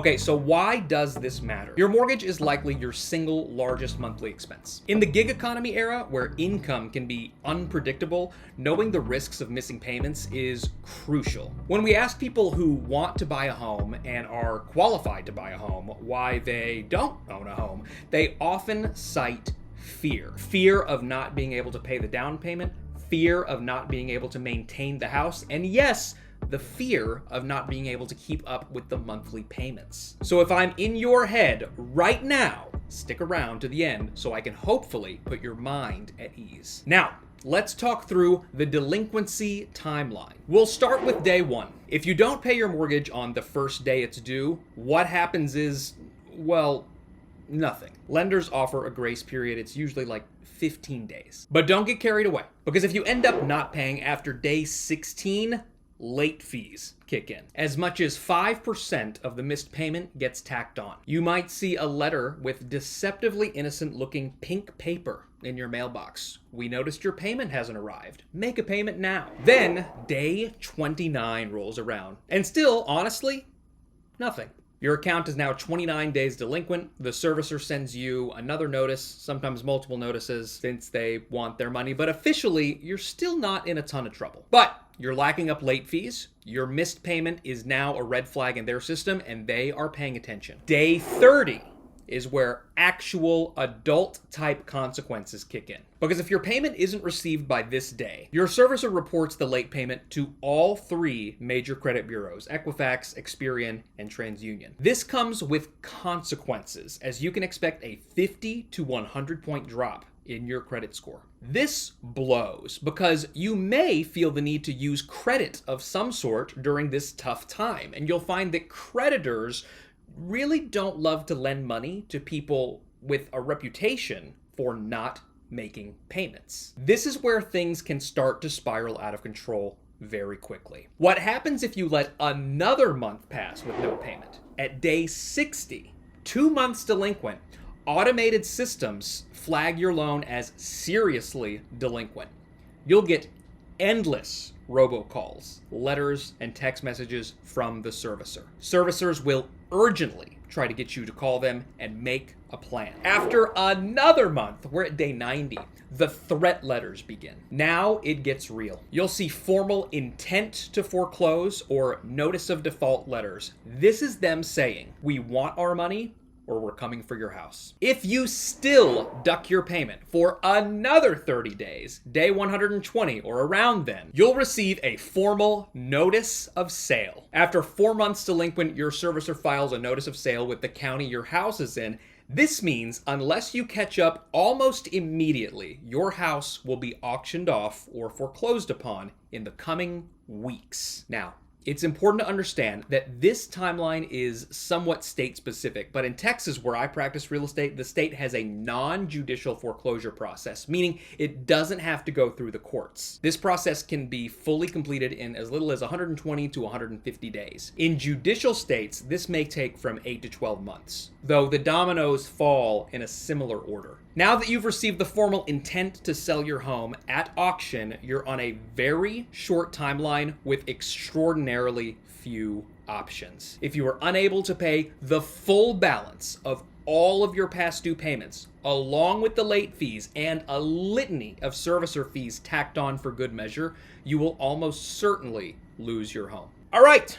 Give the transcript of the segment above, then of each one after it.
Okay, so why does this matter? Your mortgage is likely your single largest monthly expense. In the gig economy era, where income can be unpredictable, knowing the risks of missing payments is crucial. When we ask people who want to buy a home and are qualified to buy a home why they don't own a home, they often cite fear. Fear of not being able to pay the down payment, fear of not being able to maintain the house, and yes, the fear of not being able to keep up with the monthly payments. So if I'm in your head right now, stick around to the end so I can hopefully put your mind at ease. Now, let's talk through the delinquency timeline. We'll start with day one. If you don't pay your mortgage on the first day it's due, what happens is, well, nothing. Lenders offer a grace period. It's usually like 15 days. But don't get carried away, because if you end up not paying after day 16, late fees kick in. As much as 5% of the missed payment gets tacked on. You might see a letter with deceptively innocent looking pink paper in your mailbox. We noticed your payment hasn't arrived. Make a payment now. Then day 29 rolls around, and still, honestly, nothing. Your account is now 29 days delinquent. The servicer sends you another notice, sometimes multiple notices, since they want their money, but officially, you're still not in a ton of trouble. But you're lacking up late fees. Your missed payment is now a red flag in their system, and they are paying attention. Day 30 is where actual adult-type consequences kick in. Because if your payment isn't received by this day, your servicer reports the late payment to all three major credit bureaus, Equifax, Experian, and TransUnion. This comes with consequences, as you can expect a 50 to 100 point drop in your credit score. This blows because you may feel the need to use credit of some sort during this tough time, and you'll find that creditors really don't love to lend money to people with a reputation for not making payments. This is where things can start to spiral out of control very quickly. What happens if you let another month pass with no payment? At day 60, 2 months delinquent, automated systems flag your loan as seriously delinquent. You'll get endless robocalls, letters, and text messages from the servicer. Servicers will urgently try to get you to call them and make a plan. After another month, we're at day 90, the threat letters begin. Now it gets real. You'll see formal intent to foreclose or notice of default letters. This is them saying, we want our money, or we're coming for your house. If you still duck your payment for another 30 days, day 120 or around then, you'll receive a formal notice of sale. After 4 months delinquent, your servicer files a notice of sale with the county your house is in. This means unless you catch up almost immediately, your house will be auctioned off or foreclosed upon in the coming weeks. Now, it's important to understand that this timeline is somewhat state specific, but in Texas, where I practice real estate, the state has a non-judicial foreclosure process, meaning it doesn't have to go through the courts. This process can be fully completed in as little as 120 to 150 days. In judicial states, this may take from 8 to 12 months, though the dominoes fall in a similar order. Now that you've received the formal intent to sell your home at auction, you're on a very short timeline with extraordinarily few options. If you are unable to pay the full balance of all of your past due payments, along with the late fees and a litany of servicer fees tacked on for good measure, you will almost certainly lose your home. All right,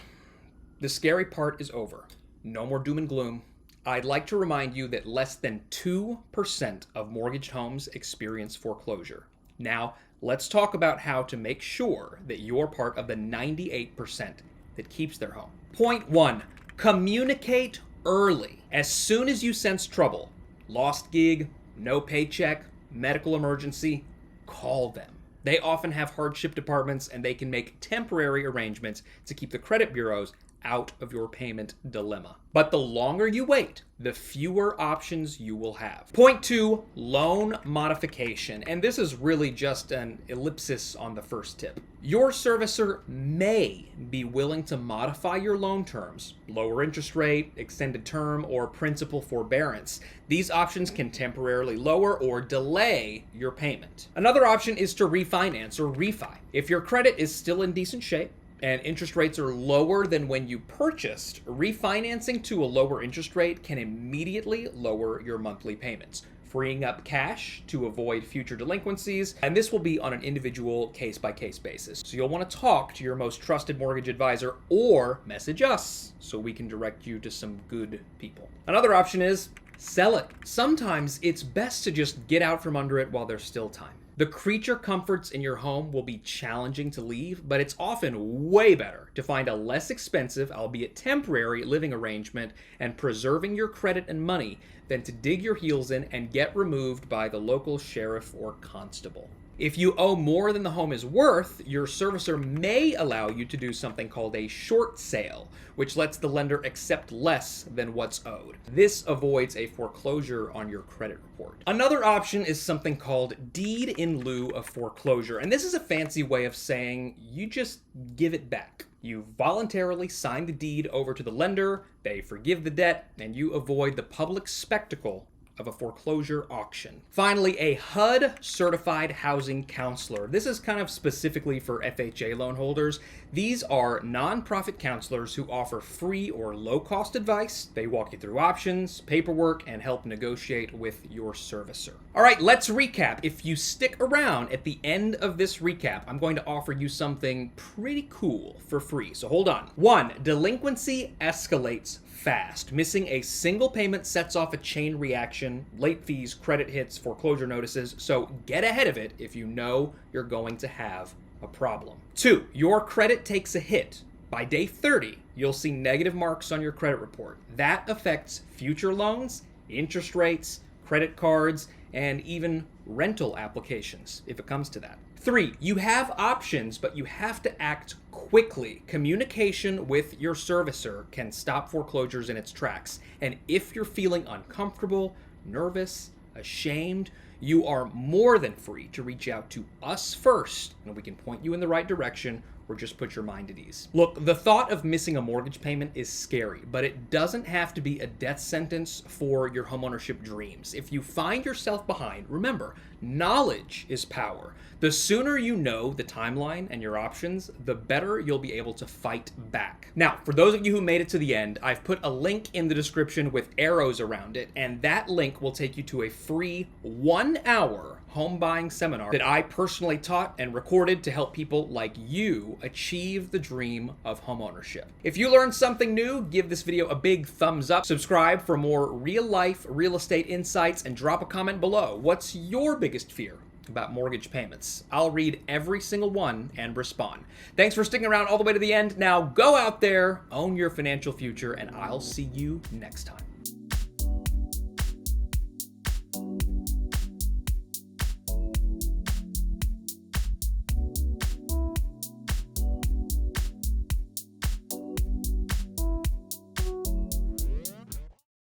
the scary part is over. No more doom and gloom. I'd like to remind you that less than 2% of mortgaged homes experience foreclosure. Now, let's talk about how to make sure that you're part of the 98% that keeps their home. Point 1, communicate early. As soon as you sense trouble, lost gig, no paycheck, medical emergency, call them. They often have hardship departments, and they can make temporary arrangements to keep the credit bureaus out of your payment dilemma. But the longer you wait, the fewer options you will have. Point 2, loan modification. And this is really just an ellipsis on the first tip. Your servicer may be willing to modify your loan terms, lower interest rate, extended term, or principal forbearance. These options can temporarily lower or delay your payment. Another option is to refinance or refi. If your credit is still in decent shape, and interest rates are lower than when you purchased, refinancing to a lower interest rate can immediately lower your monthly payments, freeing up cash to avoid future delinquencies, and this will be on an individual case-by-case basis. So you'll want to talk to your most trusted mortgage advisor or message us so we can direct you to some good people. Another option is sell it. Sometimes it's best to just get out from under it while there's still time. The creature comforts in your home will be challenging to leave, but it's often way better to find a less expensive, albeit temporary, living arrangement and preserving your credit and money than to dig your heels in and get removed by the local sheriff or constable. If you owe more than the home is worth, your servicer may allow you to do something called a short sale, which lets the lender accept less than what's owed. This avoids a foreclosure on your credit report. Another option is something called deed in lieu of foreclosure, and this is a fancy way of saying you just give it back. You voluntarily sign the deed over to the lender, they forgive the debt, and you avoid the public spectacle of a foreclosure auction. Finally, a HUD certified housing counselor. This is kind of specifically for FHA loan holders. These are nonprofit counselors who offer free or low-cost advice. They walk you through options, paperwork, and help negotiate with your servicer. All right, let's recap. If you stick around at the end of this recap, I'm going to offer you something pretty cool for free. So hold on. 1, delinquency escalates fast. Missing a single payment sets off a chain reaction, late fees, credit hits, foreclosure notices, so get ahead of it if you know you're going to have a problem. 2, your credit takes a hit. By day 30, you'll see negative marks on your credit report. That affects future loans, interest rates, credit cards, and even rental applications, if it comes to that. 3, you have options, but you have to act quickly. Communication with your servicer can stop foreclosures in its tracks. And if you're feeling uncomfortable, nervous, ashamed, you are more than free to reach out to us first, and we can point you in the right direction or just put your mind at ease. Look, the thought of missing a mortgage payment is scary, but it doesn't have to be a death sentence for your homeownership dreams. If you find yourself behind, remember, knowledge is power. The sooner you know the timeline and your options, the better you'll be able to fight back. Now, for those of you who made it to the end, I've put a link in the description with arrows around it, and that link will take you to a free 1-hour home buying seminar that I personally taught and recorded to help people like you achieve the dream of homeownership. If you learned something new, give this video a big thumbs up, subscribe for more real-life real estate insights, and drop a comment below. What's your biggest fear about mortgage payments? I'll read every single one and respond. Thanks for sticking around all the way to the end. Now go out there, own your financial future, and I'll see you next time.